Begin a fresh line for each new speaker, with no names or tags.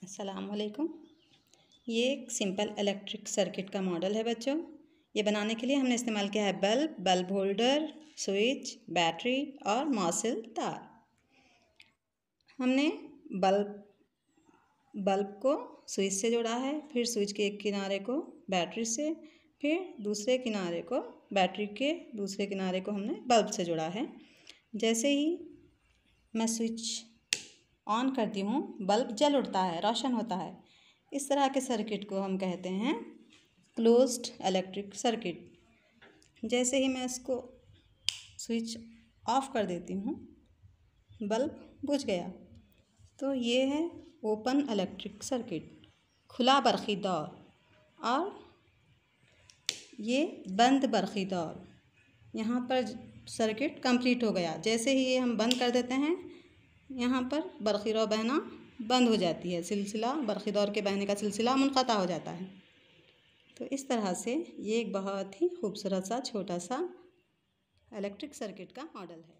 अस्सलामुअलैकुम। ये एक सिंपल इलेक्ट्रिक सर्किट का मॉडल है बच्चों। ये बनाने के लिए हमने इस्तेमाल किया है बल्ब होल्डर, स्विच, बैटरी और मौसिल तार। हमने बल्ब को स्विच से जोड़ा है, फिर स्विच के एक किनारे को बैटरी से, फिर दूसरे किनारे को बैटरी के दूसरे किनारे को हमने बल्ब से जोड़ा है। जैसे ही मैं स्विच ऑन करती हूँ बल्ब जल उठता है, रोशन होता है। इस तरह के सर्किट को हम कहते हैं क्लोज्ड इलेक्ट्रिक सर्किट। जैसे ही मैं इसको स्विच ऑफ कर देती हूँ बल्ब बुझ गया। तो ये है ओपन इलेक्ट्रिक सर्किट, खुला बरक़ी दौर, और ये बंद बरक़ी दौर। यहाँ पर सर्किट कंप्लीट हो गया। जैसे ही ये हम बंद कर देते हैं यहाँ पर बरक़ी दौर बहना बंद हो जाती है, सिलसिला बरक़ी दौर के बहने का सिलसिला मुनक़ता हो जाता है। तो इस तरह से ये एक बहुत ही खूबसूरत सा छोटा सा इलेक्ट्रिक सर्किट का मॉडल है।